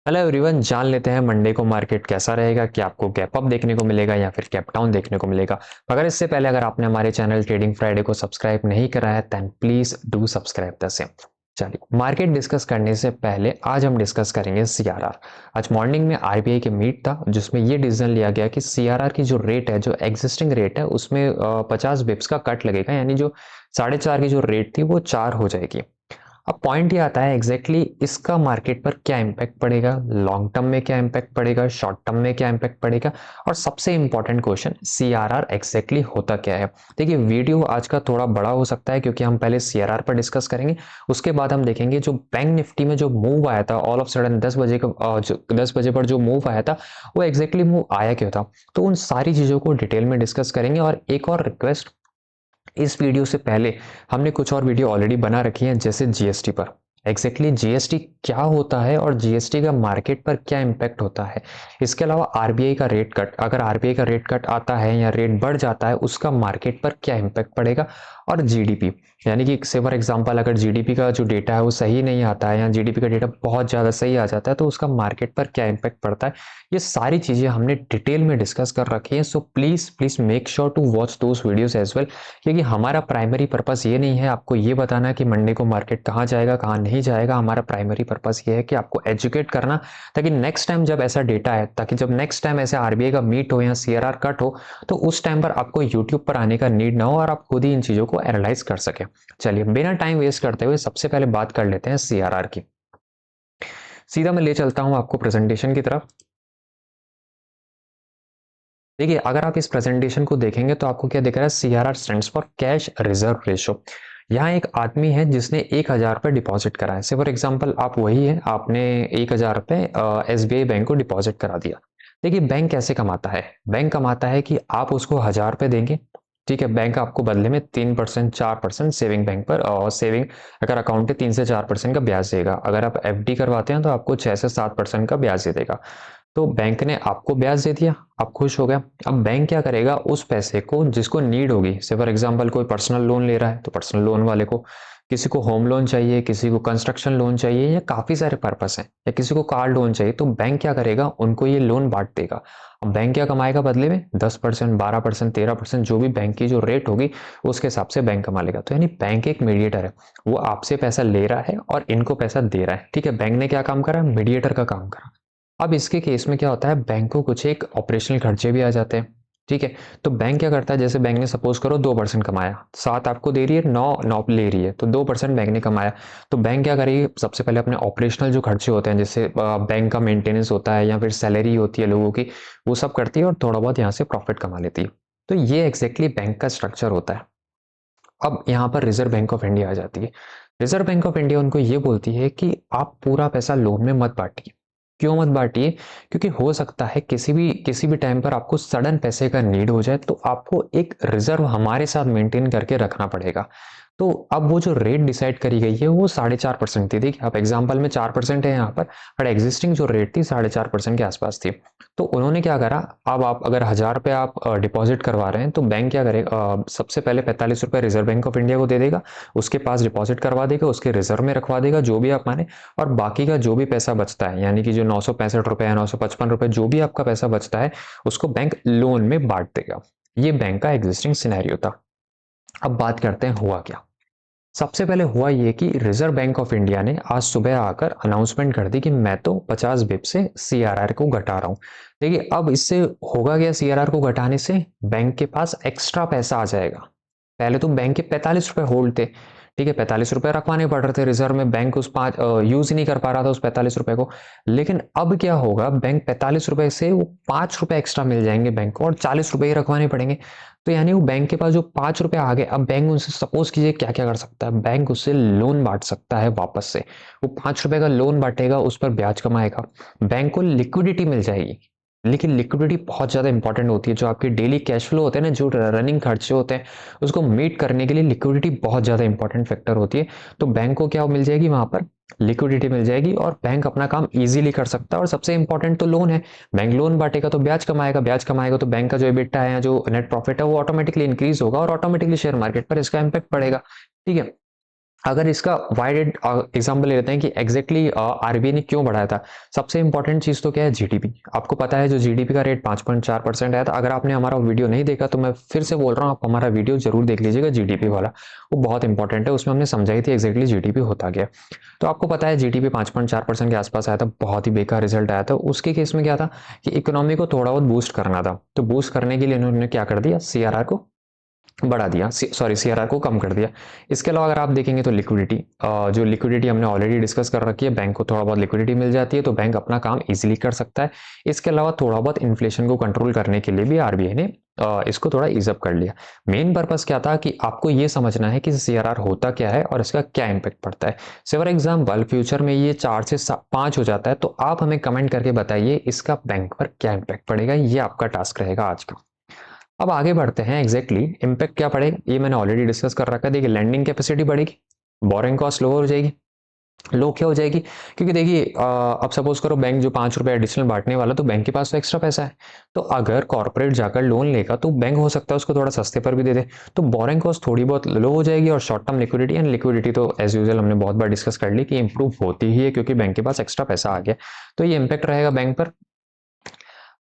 Hello everyone, जान लेते हैं मंडे को मार्केट कैसा रहेगा। कि आपको गैप अप देखने को मिलेगा या फिर गैप डाउन देखने को मिलेगा। मगर इससे पहले अगर आपने हमारे चैनल ट्रेडिंग फ्राइडे को सब्सक्राइब नहीं करा है then please do subscribe the same. चलिए, मार्केट डिस्कस करने से पहले आज हम डिस्कस करेंगे सीआरआर। आज मॉर्निंग में आरबीआई के मीट था जिसमें ये डिसीजन लिया गया कि सीआरआर की जो रेट है, जो एग्जिस्टिंग रेट है, उसमें 50 बिप्स का कट लगेगा। यानी जो 4.5 की जो रेट थी वो 4 हो जाएगी। अब पॉइंट ये आता है एग्जैक्टली इसका मार्केट पर क्या इम्पैक्ट पड़ेगा, लॉन्ग टर्म में क्या इम्पैक्ट पड़ेगा, शॉर्ट टर्म में क्या इम्पैक्ट पड़ेगा। और सबसे इंपॉर्टेंट क्वेश्चन, सीआरआर एग्जैक्टली होता क्या है। देखिए, वीडियो आज का थोड़ा बड़ा हो सकता है क्योंकि हम पहले सीआरआर पर डिस्कस करेंगे। उसके बाद हम देखेंगे जो बैंक निफ्टी में जो मूव आया था ऑल ऑफ सडन 10 बजे पर जो मूव आया था वो एग्जैक्टली मूव आया क्यों था। तो उन सारी चीजों को डिटेल में डिस्कस करेंगे। और एक और रिक्वेस्ट, इस वीडियो से पहले हमने कुछ और वीडियो ऑलरेडी बना रखी है, जैसे जीएसटी पर। एग्जैक्टली जीएसटी क्या होता है और जीएसटी का मार्केट पर क्या इम्पैक्ट होता है। इसके अलावा आरबीआई का रेट कट, अगर आरबीआई का रेट कट आता है या रेट बढ़ जाता है उसका मार्केट पर क्या इम्पैक्ट पड़ेगा। और जीडीपी, यानी कि से फॉर एग्जांपल अगर जीडीपी का जो डेटा है वो सही नहीं आता है या जीडीपी का डेटा बहुत ज़्यादा सही आ जाता है तो उसका मार्केट पर क्या इम्पैक्ट पड़ता है। ये सारी चीज़ें हमने डिटेल में डिस्कस कर रखी हैं। So please please make sure to watch those videos as well. क्योंकि हमारा प्राइमरी पर्पस ये नहीं है आपको ये बताना कि मंडे को मार्केट कहाँ जाएगा कहाँ नहीं जाएगा। हमारा प्राइमरी पर्पस ये है कि आपको एजुकेट करना, ताकि नेक्स्ट टाइम जब ऐसा डेटा है, ताकि जब नेक्स्ट टाइम ऐसे आरबीआई का मीट हो या सीआरआर कट हो तो उस टाइम पर आपको यूट्यूब पर आने का नीड ना हो और आप खुद ही इन चीज़ों को एनालाइज कर सके। चलिए, बिना टाइम वेस्ट करते हुए सबसे पहले बात कर लेते हैं सीआरआर की। सीधा मैं ले चलता हूं आपको प्रेजेंटेशन की तरफ। देखिए, अगर आप इस प्रेजेंटेशन को देखेंगे तो आपको क्या दिख रहा है, CRR stands for cash reserve ratio. यहाँ एक आदमी है जिसने 1,000 रुपये डिपॉजिट करा है। से फॉर एग्जाम्पल आप वही है, आपने 1,000 रुपये एसबीआई बैंक को डिपॉजिट करा दिया। देखिए, बैंक कैसे कमाता है। बैंक कमाता है कि आप उसको 1,000 रुपये देंगे, ठीक है। बैंक आपको बदले में 3% 4% सेविंग बैंक पर, और सेविंग अगर अकाउंट है 3 से 4% का ब्याज देगा। अगर आप एफडी करवाते हैं तो आपको 6 से 7% का ब्याज दे देगा। तो बैंक ने आपको ब्याज दे दिया, आप खुश हो गया। अब बैंक क्या करेगा, उस पैसे को जिसको नीड होगी, से फॉर एग्जांपल कोई पर्सनल लोन ले रहा है तो पर्सनल लोन वाले को, किसी को होम लोन चाहिए, किसी को कंस्ट्रक्शन लोन चाहिए, या काफ़ी सारे पर्पस हैं, या किसी को कार लोन चाहिए, तो बैंक क्या करेगा, उनको ये लोन बांट देगा। अब बैंक क्या कमाएगा बदले में, 10% 12% 13%, जो भी बैंक की जो रेट होगी उसके हिसाब से बैंक कमा लेगा। तो यानी बैंक एक मीडिएटर है, वो आपसे पैसा ले रहा है और इनको पैसा दे रहा है, ठीक है। बैंक ने क्या काम करा, मीडिएटर का काम करा। अब इसके केस में क्या होता है, बैंक को कुछ एक ऑपरेशनल खर्चे भी आ जाते हैं, ठीक है। तो बैंक क्या करता है, जैसे बैंक ने सपोज करो 2% कमाया, 7 आपको दे रही है, 9 9 ले रही है, तो 2% बैंक ने कमाया। तो बैंक क्या करेगी, सबसे पहले अपने ऑपरेशनल जो खर्चे होते हैं, जैसे बैंक का मेंटेनेंस होता है या फिर सैलरी होती है लोगों की, वो सब करती है और थोड़ा बहुत यहाँ से प्रॉफिट कमा लेती है। तो ये एग्जैक्टली बैंक का स्ट्रक्चर होता है। अब यहाँ पर रिजर्व बैंक ऑफ इंडिया आ जाती है। रिजर्व बैंक ऑफ इंडिया उनको ये बोलती है कि आप पूरा पैसा लोन में मत बांटिए। क्यों मत बांटिए, क्योंकि हो सकता है किसी भी टाइम पर आपको सडन पैसे का नीड हो जाए, तो आपको एक रिजर्व हमारे साथ मेंटेन करके रखना पड़ेगा। तो अब वो जो रेट डिसाइड करी गई है वो 4.5% थी। देखिए, आप एग्जाम्पल में 4% है यहाँ पर, बट एग्जिस्टिंग जो रेट थी 4.5% के आसपास थी। तो उन्होंने क्या करा, अब आप अगर 1,000 रुपये आप डिपॉजिट करवा रहे हैं तो बैंक क्या करेगा, सबसे पहले 45 रुपये रिजर्व बैंक ऑफ इंडिया को दे देगा, उसके पास डिपॉजिट करवा देगा, उसके रिजर्व में रखवा देगा जो भी आप माने। और बाकी का जो भी पैसा बचता है, यानी कि जो 965 रुपये है, 955 रुपये, जो भी आपका पैसा बचता है उसको बैंक लोन में बांट देगा। ये बैंक का एग्जिस्टिंग सिनेरियो था। अब बात करते हैं हुआ क्या। सबसे पहले हुआ ये कि रिजर्व बैंक ऑफ इंडिया ने आज सुबह आकर अनाउंसमेंट कर दी कि मैं तो 50 बिप से सीआरआर को घटा रहा हूं। देखिए, अब इससे होगा क्या, सीआरआर को घटाने से बैंक के पास एक्स्ट्रा पैसा आ जाएगा। पहले तो बैंक के 45 रुपए होल्ड थे, ठीक है, 45 रुपए रखवाने पड़ रहे थे रिजर्व में, बैंक उस पाँच यूज ही नहीं कर पा रहा था उस 45 रुपए को। लेकिन अब क्या होगा, बैंक 45 रुपए से वो 5 रुपए एक्स्ट्रा मिल जाएंगे बैंक को, और 40 रुपए ही रखवाने पड़ेंगे। तो यानी वो बैंक के पास जो 5 रुपए आ गए, अब बैंक उनसे सपोज कीजिए क्या क्या कर सकता है, बैंक उससे लोन बांट सकता है वापस से। वो 5 रुपए का लोन बांटेगा, उस पर ब्याज कमाएगा, बैंक को लिक्विडिटी मिल जाएगी। लेकिन लिक्विडिटी बहुत ज़्यादा इंपॉर्टेंट होती है, जो आपके डेली कैश फ्लो होते हैं ना, जो रनिंग खर्चे होते हैं, उसको मीट करने के लिए लिक्विडिटी बहुत ज़्यादा इंपॉर्टेंट फैक्टर होती है। तो बैंक को क्या मिल जाएगी, वहां पर लिक्विडिटी मिल जाएगी और बैंक अपना काम इजीली कर सकता है। और सबसे इंपॉर्टेंट तो लोन है, बैंक लोन बांटेगा तो ब्याज कमाएगा, ब्याज कमाएगा तो बैंक का जो EBITDA है या जो नेट प्रॉफिट है वो ऑटोमेटिकली इंक्रीज होगा और ऑटोमेटिकली शेयर मार्केट पर इसका इंपैक्ट पड़ेगा, ठीक है। अगर इसका वाइड एग्जांपल ले लेते हैं कि एग्जैक्टली आरबीआई ने क्यों बढ़ाया था। सबसे इंपॉर्टेंट चीज तो क्या है, जीडीपी। आपको पता है जो जीडीपी का रेट 5.4% आया था। अगर आपने हमारा वीडियो नहीं देखा तो मैं फिर से बोल रहा हूँ, आप हमारा वीडियो जरूर देख लीजिएगा जीडीपी वाला, वो बहुत इंपॉर्टेंट है। उसमें हमने समझाई थी एग्जैक्टली जीडीपी होता क्या। तो आपको पता है जीडीपी 5.4% के आसपास आया था, बहुत ही बेकार रिजल्ट आया था। उसके केस में क्या था कि इकोनॉमी को थोड़ा बहुत बूस्ट करना था, तो बूस्ट करने के लिए इन्होंने क्या कर दिया, सीआरआर को बढ़ा दिया, सॉरी सीआरआर को कम कर दिया। इसके अलावा अगर आप देखेंगे तो लिक्विडिटी, जो लिक्विडिटी हमने ऑलरेडी डिस्कस कर रखी है, बैंक को थोड़ा बहुत लिक्विडिटी मिल जाती है तो बैंक अपना काम इजीली कर सकता है। इसके अलावा थोड़ा बहुत इन्फ्लेशन को कंट्रोल करने के लिए भी आरबीआई ने इसको थोड़ा ईजअप कर लिया। मेन पर्पस क्या था कि आपको ये समझना है कि सीआरआर होता क्या है और इसका क्या इम्पैक्ट पड़ता है। फॉर एग्जाम्पल फ्यूचर में ये 4 से 5 हो जाता है तो आप हमें कमेंट करके बताइए इसका बैंक पर क्या इम्पैक्ट पड़ेगा। ये आपका टास्क रहेगा आज का। अब आगे बढ़ते हैं, एग्जैक्टली इम्पैक्ट क्या पड़ेगा ये मैंने ऑलरेडी डिस्कस कर रखा है। देखिए लैंडिंग कैपेसिटी बढ़ेगी, बोरिंग कॉस्ट लोअर हो जाएगी। लो क्या हो जाएगी, क्योंकि देखिए अब सपोज करो बैंक जो 5 रुपए एडिशनल बांटने वाला, तो बैंक के पास तो एक्स्ट्रा पैसा है। तो अगर कॉर्पोरेट जाकर लोन लेगा तो बैंक हो सकता है उसको थोड़ा सस्ते पर भी दे दे, तो बोरिंग कॉस्ट थोड़ी बहुत लो हो जाएगी। और short term liquidity, and liquidity तो एज यूजुअल हमने बहुत बार डिस्कस कर ली कि इंप्रूव होती ही है क्योंकि बैंक के पास एक्स्ट्रा पैसा आ गया। तो ये इंपैक्ट रहेगा बैंक पर।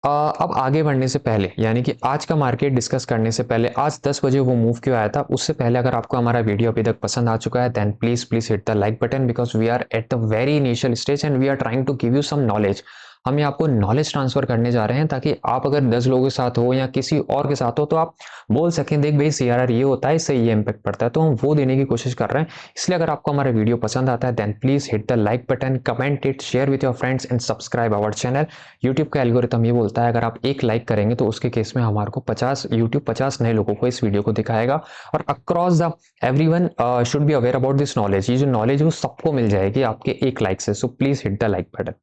अब आगे बढ़ने से पहले, यानी कि आज का मार्केट डिस्कस करने से पहले, आज 10 बजे वो मूव क्यों आया था उससे पहले, अगर आपको हमारा वीडियो अभी तक पसंद आ चुका है then please please hit the like button, because we are at the very initial stage and we are trying to give you some knowledge. हम ये आपको नॉलेज ट्रांसफर करने जा रहे हैं ताकि आप अगर 10 लोगों के साथ हो या किसी और के साथ हो तो आप बोल सकें देख भाई सीआरआर ये होता है, इससे ये इम्पैक्ट पड़ता है। तो हम वो देने की कोशिश कर रहे हैं। इसलिए अगर आपको हमारा वीडियो पसंद आता है then please hit the like button, comment it, share with your friends and subscribe our channel. YouTube का एल्गोरिथम ये बोलता है अगर आप एक लाइक करेंगे तो उसके केस में हमारे को 50 यूट्यूब 50 नए लोगों को इस वीडियो को दिखाएगा। और across the everyone should be aware about this knowledge. ये जो नॉलेज है वो सबको मिल जाएगी आपके एक लाइक से। So please hit the like button.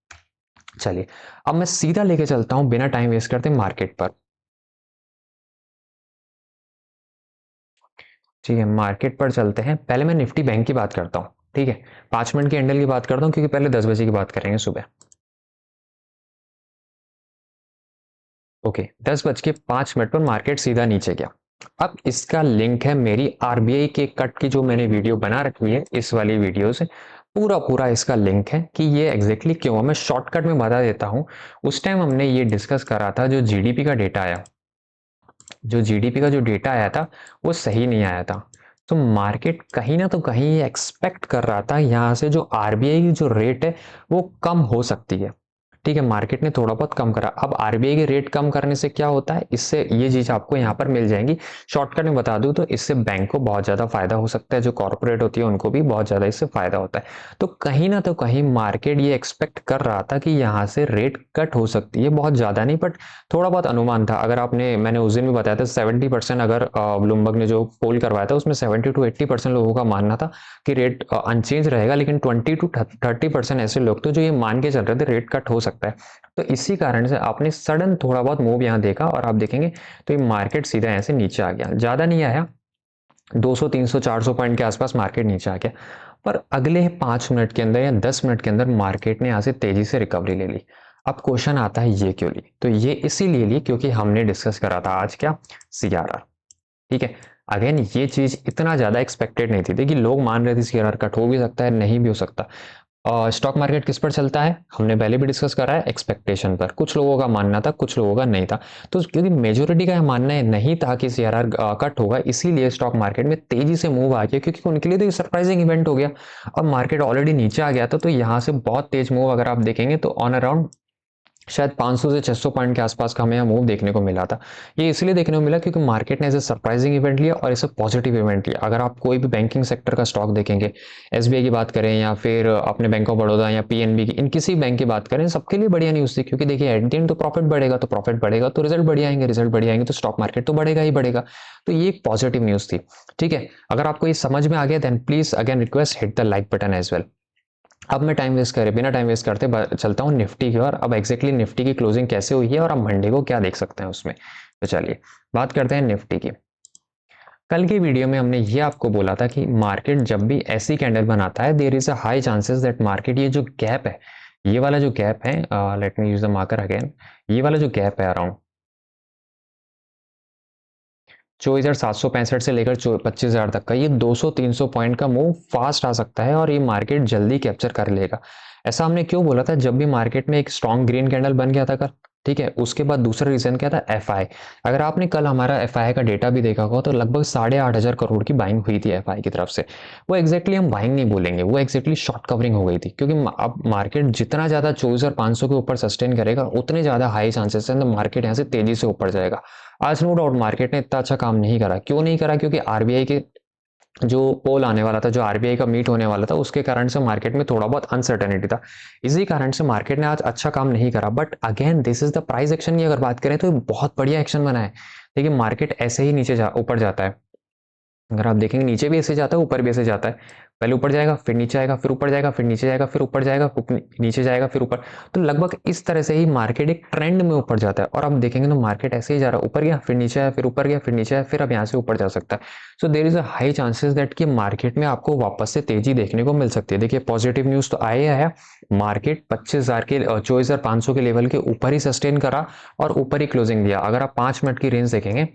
चलिए अब मैं सीधा लेके चलता हूं बिना टाइम वेस्ट करते मार्केट पर। ठीक है, मार्केट पर चलते हैं। पहले मैं निफ्टी बैंक की बात करता हूँ, ठीक है। 5 मिनट के कैंडल की बात करता हूँ क्योंकि पहले 10 बजे की बात करेंगे सुबह। ओके, 10 बज के 5 मिनट पर मार्केट सीधा नीचे गया। अब इसका लिंक है मेरी आरबीआई के कट की जो मैंने वीडियो बना रखी है इस वाली वीडियो से। पूरा पूरा इसका लिंक है कि ये एग्जैक्टली क्यों। मैं शॉर्टकट में बता देता हूँ। उस टाइम हमने ये डिस्कस करा था, जो जीडीपी का डेटा आया, जो जीडीपी का जो डेटा आया था वो सही नहीं आया था। तो मार्केट कहीं ना तो कहीं एक्सपेक्ट कर रहा था यहाँ से जो आरबीआई की जो रेट है वो कम हो सकती है। ठीक है, मार्केट ने थोड़ा बहुत कम करा। अब आरबीआई के रेट कम करने से क्या होता है, इससे ये चीज आपको यहाँ पर मिल जाएंगी। शॉर्टकट में बता दूं तो इससे बैंक को बहुत ज्यादा फायदा हो सकता है, जो कॉर्पोरेट होती है उनको भी बहुत ज्यादा इससे फायदा होता है। तो कहीं ना तो कहीं मार्केट ये एक्सपेक्ट कर रहा था कि यहाँ से रेट कट हो सकती है, बहुत ज्यादा नहीं बट थोड़ा बहुत अनुमान था। अगर आपने, मैंने उस दिन भी बताया था 70%, अगर ब्लूमबर्ग ने जो पोल करवाया था उसमें 70 to 80% लोगों का मानना था कि रेट अनचेंज रहेगा, लेकिन 20 to 30% ऐसे लोग थे जो ये मान के चल रहे थे रेट कट हो सकता है। तो इसी कारण से आपने सडन थोड़ा बहुत मूव यहाँ देखा और आप देखेंगे तो ये मार्केट सीधा ऐसे नीचे आ गया, ज्यादा नहीं आया, 200 300 400 पॉइंट के आसपास मार्केट नीचे आ गया। पर अगले 5 मिनट के अंदर या 10 मिनट के अंदर मार्केट ने यहाँ से तेजी से रिकवरी ले ली। अब क्वेश्चन आता है ये क्यों ली, तो ये इसीलिए ली क्योंकि हमने डिस्कस करा था आज क्या, सीआरआर। ठीक है, अगेन ये चीज इतना ज्यादा एक्सपेक्टेड नहीं थी। देखिए लोग मान रहे थे सीआरआर कट हो भी सकता है, नहीं भी हो सकता। स्टॉक मार्केट किस पर चलता है, हमने पहले भी डिस्कस करा है, एक्सपेक्टेशन पर। कुछ लोगों का मानना था, कुछ लोगों का नहीं था। तो क्योंकि मेजोरिटी का मानना नहीं था कि सीआरआर कट होगा, इसीलिए स्टॉक मार्केट में तेजी से मूव आ गया, क्योंकि उनके लिए तो ये सरप्राइजिंग इवेंट हो गया। अब मार्केट ऑलरेडी नीचे आ गया था तो यहाँ से बहुत तेज मूव अगर आप देखेंगे तो ऑन अराउंड शायद 500 से 600 पॉइंट के आसपास का हमें यहाँ मूव देखने को मिला था। ये इसलिए देखने को मिला क्योंकि मार्केट ने ऐसे सरप्राइजिंग इवेंट लिया और इसे पॉजिटिव इवेंट लिया। अगर आप कोई भी बैंकिंग सेक्टर का स्टॉक देखेंगे, एसबीआई की बात करें या फिर अपने बैंक ऑफ बड़ौदा या पीएनबी की, इन किसी बैंक की बात करें, सबके लिए बढ़िया न्यूज़ थी। क्योंकि देखिए एट द एंड तो प्रॉफिट बढ़ेगा, तो प्रॉफिट बढ़ेगा तो रिजल्ट बढ़िया आएंगे, रिजल्ट बढ़िया आएंगे तो स्टॉक मार्केट तो बढ़ेगा ही बढ़ेगा। तो ये एक पॉजिटिव न्यूज़ थी। ठीक है, अगर आपको ये समझ में आ गया then please again request hit the like button as well. अब मैं टाइम वेस्ट करे बिना टाइम वेस्ट करते चलता हूँ निफ्टी की ओर। अब एग्जैक्टली निफ्टी की क्लोजिंग कैसे हुई है और हम मंडे को क्या देख सकते हैं उसमें। तो चलिए बात करते हैं निफ्टी की। कल की वीडियो में हमने ये आपको बोला था कि मार्केट जब भी ऐसी कैंडल बनाता है there is a high chances that market, ये जो गैप है, ये वाला जो गैप है, let me use the marker again, ये वाला जो गैप है अराउंड 24,765 से लेकर 25,000 तक का, ये 200-300 पॉइंट का मूव फास्ट आ सकता है और ये मार्केट जल्दी कैप्चर कर लेगा। ऐसा हमने क्यों बोला था? जब भी मार्केट में एक स्ट्रॉन्ग ग्रीन कैंडल बन गया था कल, ठीक है, उसके बाद दूसरा रीजन क्या था? एफआई। अगर आपने कल हमारा एफआई का डेटा भी देखा होगा तो लगभग 8,500 करोड़ की बाइंग हुई थी एफआई की तरफ से। वो एग्जैक्टली हम बाइंग नहीं बोलेंगे, वो एग्जैक्टली शॉर्ट कवरिंग हो गई थी, क्योंकि अब मार्केट जितना ज्यादा 24,500 के ऊपर सस्टेन करेगा उतने ज्यादा हाई चांसेस है मार्केट यहाँ से तेजी से ऊपर जाएगा। आज नो डाउट मार्केट ने इतना अच्छा काम नहीं करा। क्यों नहीं करा? क्योंकि आरबीआई के जो पोल आने वाला था, जो आरबीआई का मीट होने वाला था, उसके कारण से मार्केट में थोड़ा बहुत अनसर्टेनिटी था। इसी कारण से मार्केट ने आज अच्छा काम नहीं करा। But again this is the price action की अगर बात करें तो बहुत बढ़िया एक्शन बना है। देखिए मार्केट ऐसे ही ऊपर जाता है। अगर आप देखेंगे नीचे भी ऐसे जाता है, ऊपर भी ऐसे जाता है। पहले ऊपर जाएगा, फिर नीचे आएगा, फिर ऊपर जाएगा, फिर नीचे जाएगा, फिर ऊपर जाएगा, फिर नीचे जाएगा, फिर ऊपर। तो लगभग इस तरह से ही मार्केट एक ट्रेंड में ऊपर जाता है। और आप देखेंगे तो मार्केट ऐसे ही जा रहा है, ऊपर गया, फिर नीचे आया, फिर ऊपर गया, फिर नीचे आया, फिर अब यहाँ से ऊपर जा सकता है। So there is a high chances that कि मार्केट में आपको वापस से तेजी देखने को मिल सकती है। देखिए पॉजिटिव न्यूज तो आया है, मार्केट 25,000 के 24,500 के लेवल के ऊपर ही सस्टेन करा और ऊपर ही क्लोजिंग दिया। अगर आप 5 मिनट की रेंज देखेंगे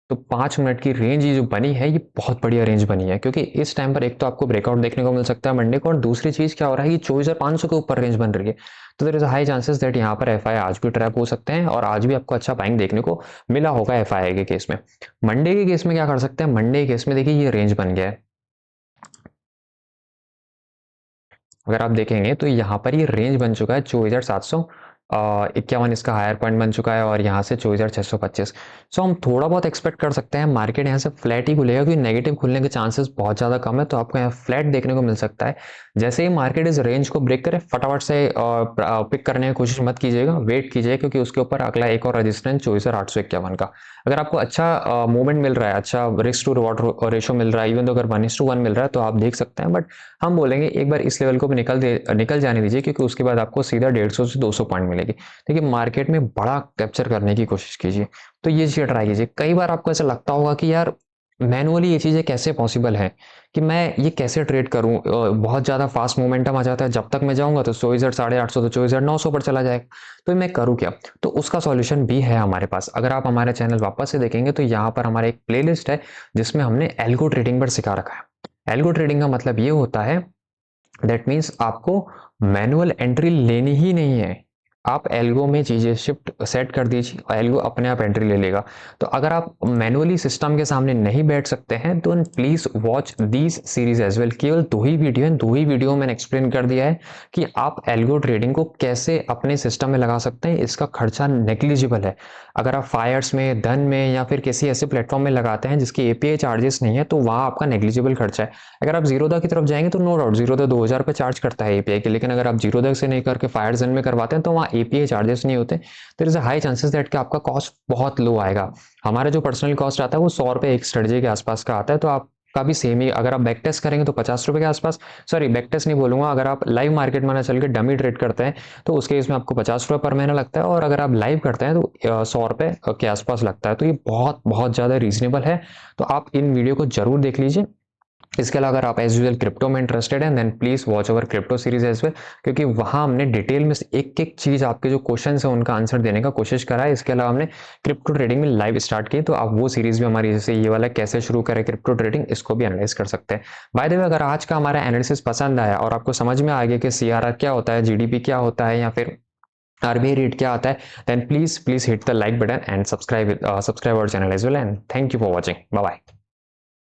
तो 5 मिनट की रेंज ये जो बनी है, ये बहुत बढ़िया रेंज बनी है, क्योंकि इस टाइम पर एक तो आपको ब्रेकआउट देखने को मिल सकता है मंडे को, और दूसरी चीज क्या हो रहा है कि 24,500 के ऊपर रेंज बन रही है। तो there is high chances that यहाँ पर एफआई आज भी ट्रैप हो सकते हैं और आज भी आपको अच्छा बाइंग देखने को मिला होगा एफआई के केस में। मंडे के केस में क्या कर सकते हैं? मंडे के केस में देखिए ये रेंज बन गया है। अगर आप देखेंगे तो यहाँ पर ये रेंज बन चुका है 24,751, इसका हायर पॉइंट बन चुका है, और यहाँ से 24,625। सो हम थोड़ा बहुत एक्सपेक्ट कर सकते हैं मार्केट यहाँ से फ्लैट ही खुलेगा, क्योंकि नेगेटिव खुलने के चांसेस बहुत ज़्यादा कम है। तो आपको यहाँ फ्लैट देखने को मिल सकता है। जैसे ही मार्केट इस रेंज को ब्रेक करे फटाफट से पिक करने की कोशिश मत कीजिएगा, वेट कीजिए, क्योंकि उसके ऊपर अगला एक और रजिस्टेंस 24,851 का। अगर आपको अच्छा मूवमेंट मिल रहा है, अच्छा रिस्क टू रिवॉर्ड रेशो मिल रहा है, इवन तो अगर 1:1 मिल रहा है तो आप देख सकते हैं। बट हम बोलेंगे एक बार इस लेवल को भी निकल जाने दीजिए, क्योंकि उसके बाद आपको सीधा 150 से 200 पॉइंट मिलेगी। देखिए मार्केट में बड़ा कैप्चर करने की कोशिश कीजिए, तो ये चीज़ ट्राई कीजिए। कई बार आपको ऐसा लगता होगा कि यार मैनुअली ये चीज़ें कैसे पॉसिबल है, कि मैं ये कैसे ट्रेड करूं, बहुत ज़्यादा फास्ट मोमेंटम आ जाता है, जब तक मैं जाऊंगा तो 24,850 तो 24,900 पर चला जाएगा, तो मैं करूँ क्या? तो उसका सॉल्यूशन भी है हमारे पास। अगर आप हमारे चैनल वापस से देखेंगे तो यहाँ पर हमारा एक प्लेलिस्ट है जिसमें हमने एल्गो ट्रेडिंग पर सिखा रखा है। एल्गो ट्रेडिंग का मतलब ये होता है, दैट मीन्स आपको मैनुअल एंट्री लेनी ही नहीं है। आप एल्गो में चीजें शिफ्ट सेट कर दीजिए और एल्गो अपने आप एंट्री ले लेगा। तो अगर आप मैनुअली सिस्टम के सामने नहीं बैठ सकते हैं तो please watch these series as well. केवल दो ही वीडियो हैं, दो ही वीडियो मैंने एक्सप्लेन कर दिया है कि आप एल्गो ट्रेडिंग को कैसे अपने सिस्टम में लगा सकते हैं। इसका खर्चा नेग्लिजिबल है। अगर आप फायर्स में, धन में या फिर किसी ऐसे प्लेटफॉर्म में लगाते हैं जिसकी एपीआई चार्जेस नहीं है तो वहां आपका नेग्लिजिबल खर्चा है। अगर आप जीरोधा की तरफ जाएंगे तो नो डाउट जीरोधा 2,000 रुपये चार्ज करता है एपीआई के, लेकिन अगर आप जीरोधा से नहीं करके फायर जन में करवाते हैं तो वहाँ एपीआई चार्जेस नहीं होते। There is a high chances that कि आपका कॉस्ट बहुत लो आएगा। हमारा जो पर्सनल कॉस्ट आता है वो 100 रुपये एक स्ट्रेटजी के आसपास का आता है। तो आप का भी सेम ही, अगर आप बैक टेस्ट करेंगे तो 50 रुपये के आसपास, सॉरी बैक टेस्ट नहीं बोलूंगा, अगर आप लाइव मार्केट में ना चल के डमी ट्रेड करते हैं तो उसके इसमें आपको 50 रुपये पर महीना लगता है, और अगर आप लाइव करते हैं तो 100 रुपये के आसपास लगता है। तो ये बहुत बहुत ज़्यादा रीजनेबल है। तो आप इन वीडियो को जरूर देख लीजिए। इसके अलावा अगर आप एज यूजल क्रिप्टो में इंटरेस्टेड हैं then please watch our crypto series as well, क्योंकि वहां हमने डिटेल में एक एक चीज आपके जो क्वेश्चन है उनका आंसर देने का कोशिश करा है। इसके अलावा हमने क्रिप्टो ट्रेडिंग में लाइव स्टार्ट की, तो आप वो सीरीज भी हमारी, जैसे ये वाला कैसे शुरू करें क्रिप्टो ट्रेडिंग, इसको भी एनालाइज कर सकते हैं। बाय द वे अगर आज का हमारा एनालिसिस पसंद आया और आपको समझ में आ गया कि सीआरआर क्या होता है, जीडीपी क्या होता है, या फिर आरबीआई रेट क्या आता है, then please hit the like button and subscribe our channel as well, and thank you for watching. Bye bye.